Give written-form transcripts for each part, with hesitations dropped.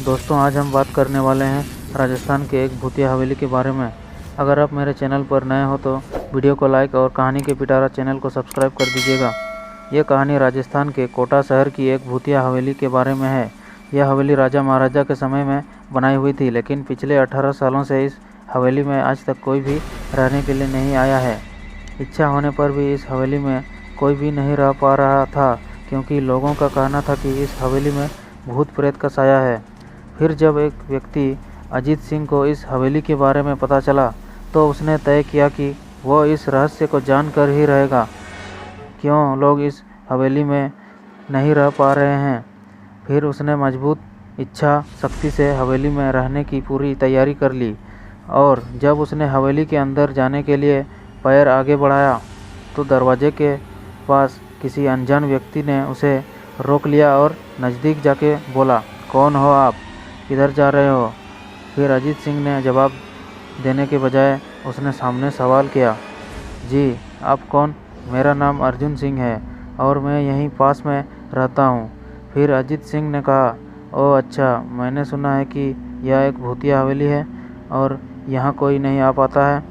दोस्तों आज हम बात करने वाले हैं राजस्थान के एक भूतिया हवेली के बारे में। अगर आप मेरे चैनल पर नए हो तो वीडियो को लाइक और कहानी के पिटारा चैनल को सब्सक्राइब कर दीजिएगा। यह कहानी राजस्थान के कोटा शहर की एक भूतिया हवेली के बारे में है। यह हवेली राजा महाराजा के समय में बनाई हुई थी, लेकिन पिछले 18 सालों से इस हवेली में आज तक कोई भी रहने के लिए नहीं आया है। इच्छा होने पर भी इस हवेली में कोई भी नहीं रह पा रहा था, क्योंकि लोगों का कहना था कि इस हवेली में भूत प्रेत का साया है। फिर जब एक व्यक्ति अजीत सिंह को इस हवेली के बारे में पता चला तो उसने तय किया कि वो इस रहस्य को जानकर ही रहेगा, क्यों लोग इस हवेली में नहीं रह पा रहे हैं। फिर उसने मजबूत इच्छा शक्ति से हवेली में रहने की पूरी तैयारी कर ली, और जब उसने हवेली के अंदर जाने के लिए पैर आगे बढ़ाया तो दरवाजे के पास किसी अनजान व्यक्ति ने उसे रोक लिया और नज़दीक जाके बोला, कौन हो आप, किधर जा रहे हो। फिर अजीत सिंह ने जवाब देने के बजाय उसने सामने सवाल किया, जी आप कौन। मेरा नाम अर्जुन सिंह है और मैं यहीं पास में रहता हूँ। फिर अजीत सिंह ने कहा, ओह अच्छा, मैंने सुना है कि यह एक भूतिया हवेली है और यहाँ कोई नहीं आ पाता है,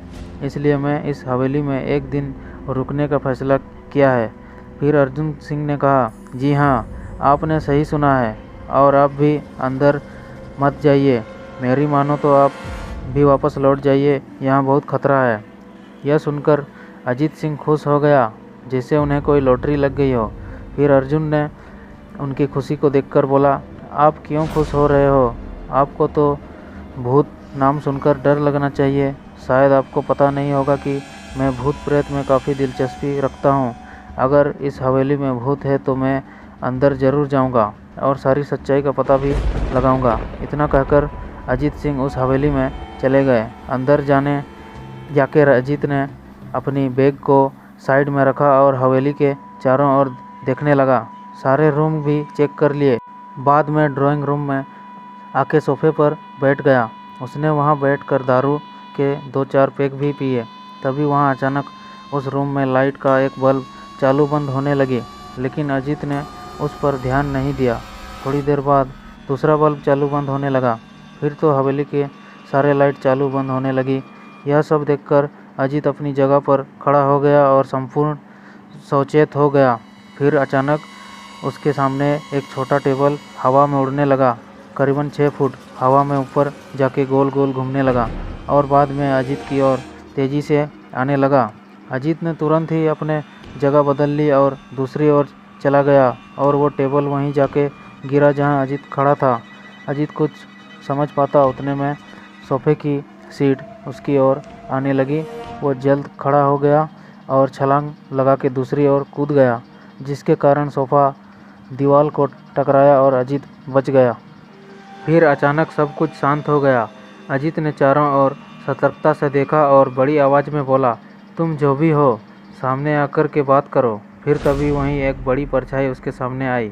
इसलिए मैं इस हवेली में एक दिन रुकने का फैसला किया है। फिर अर्जुन सिंह ने कहा, जी हाँ, आपने सही सुना है, और आप भी अंदर मत जाइए। मेरी मानो तो आप भी वापस लौट जाइए, यहाँ बहुत खतरा है। यह सुनकर अजीत सिंह खुश हो गया, जैसे उन्हें कोई लॉटरी लग गई हो। फिर अर्जुन ने उनकी खुशी को देखकर बोला, आप क्यों खुश हो रहे हो, आपको तो भूत नाम सुनकर डर लगना चाहिए। शायद आपको पता नहीं होगा कि मैं भूत प्रेत में काफ़ी दिलचस्पी रखता हूँ। अगर इस हवेली में भूत है तो मैं अंदर ज़रूर जाऊँगा और सारी सच्चाई का पता भी लगाऊंगा। इतना कहकर अजीत सिंह उस हवेली में चले गए। अंदर जाके अजीत ने अपनी बैग को साइड में रखा और हवेली के चारों ओर देखने लगा। सारे रूम भी चेक कर लिए। बाद में ड्राइंग रूम में आके सोफे पर बैठ गया। उसने वहां बैठकर दारू के 2-4 पैक भी पिए। तभी वहां अचानक उस रूम में लाइट का एक बल्ब चालू बंद होने लगी, लेकिन अजीत ने उस पर ध्यान नहीं दिया। थोड़ी देर बाद दूसरा बल्ब चालू बंद होने लगा। फिर तो हवेली के सारे लाइट चालू बंद होने लगी। यह सब देखकर अजीत अपनी जगह पर खड़ा हो गया और संपूर्ण सचेत हो गया। फिर अचानक उसके सामने एक छोटा टेबल हवा में उड़ने लगा। करीबन 6 फुट हवा में ऊपर जाके गोल गोल घूमने लगा और बाद में अजीत की ओर तेज़ी से आने लगा। अजीत ने तुरंत ही अपने जगह बदल ली और दूसरी ओर चला गया, और वो टेबल वहीं जाके गिरा जहां अजीत खड़ा था। अजीत कुछ समझ पाता उतने में सोफे की सीट उसकी ओर आने लगी। वो जल्द खड़ा हो गया और छलांग लगा के दूसरी ओर कूद गया, जिसके कारण सोफ़ा दीवार को टकराया और अजीत बच गया। फिर अचानक सब कुछ शांत हो गया। अजीत ने चारों ओर सतर्कता से देखा और बड़ी आवाज़ में बोला, तुम जो भी हो, सामने आकर के बात करो। फिर तभी वहीं एक बड़ी परछाई उसके सामने आई।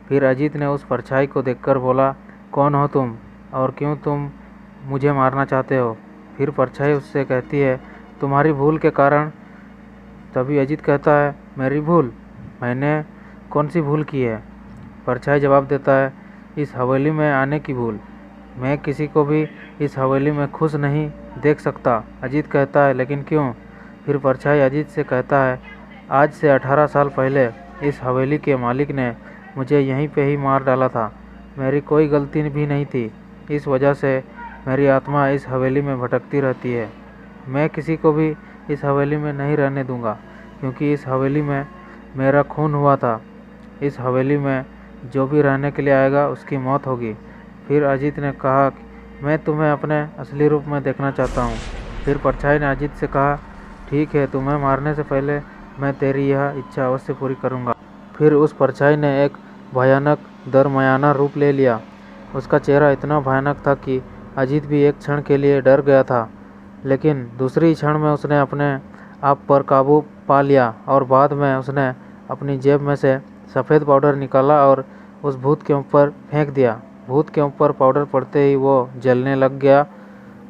फिर अजीत ने उस परछाई को देखकर बोला, कौन हो तुम और क्यों तुम मुझे मारना चाहते हो। फिर परछाई उससे कहती है, तुम्हारी भूल के कारण। तभी अजीत कहता है, मेरी भूल, मैंने कौन सी भूल की है। परछाई जवाब देता है, इस हवेली में आने की भूल। मैं किसी को भी इस हवेली में खुश नहीं देख सकता। अजीत कहता है, लेकिन क्यों। फिर परछाई अजीत से कहता है, आज से 18 साल पहले इस हवेली के मालिक ने मुझे यहीं पे ही मार डाला था। मेरी कोई गलती भी नहीं थी, इस वजह से मेरी आत्मा इस हवेली में भटकती रहती है। मैं किसी को भी इस हवेली में नहीं रहने दूंगा, क्योंकि इस हवेली में मेरा खून हुआ था। इस हवेली में जो भी रहने के लिए आएगा उसकी मौत होगी। फिर अजीत ने कहा, मैं तुम्हें अपने असली रूप में देखना चाहता हूँ। फिर परछाई ने अजीत से कहा, ठीक है, तुम्हें मारने से पहले मैं तेरी यह इच्छा अवश्य पूरी करूँगा। फिर उस परछाई ने एक भयानक दरमयाना रूप ले लिया। उसका चेहरा इतना भयानक था कि अजीत भी एक क्षण के लिए डर गया था, लेकिन दूसरी क्षण में उसने अपने आप पर काबू पा लिया और बाद में उसने अपनी जेब में से सफ़ेद पाउडर निकाला और उस भूत के ऊपर फेंक दिया। भूत के ऊपर पाउडर पड़ते ही वो जलने लग गया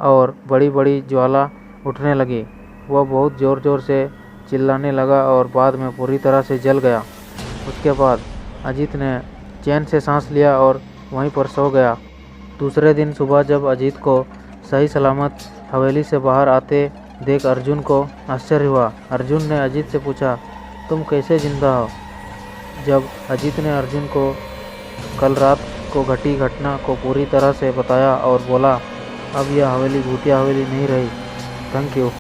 और बड़ी बड़ी ज्वाला उठने लगी। वह बहुत ज़ोर ज़ोर से चिल्लाने लगा और बाद में पूरी तरह से जल गया। उसके बाद अजीत ने चैन से सांस लिया और वहीं पर सो गया। दूसरे दिन सुबह जब अजीत को सही सलामत हवेली से बाहर आते देख अर्जुन को आश्चर्य हुआ। अर्जुन ने अजीत से पूछा, तुम कैसे जिंदा हो? जब अजीत ने अर्जुन को कल रात को घटी घटना को पूरी तरह से बताया और बोला, अब यह हवेली भूतिया हवेली नहीं रही। Thank you.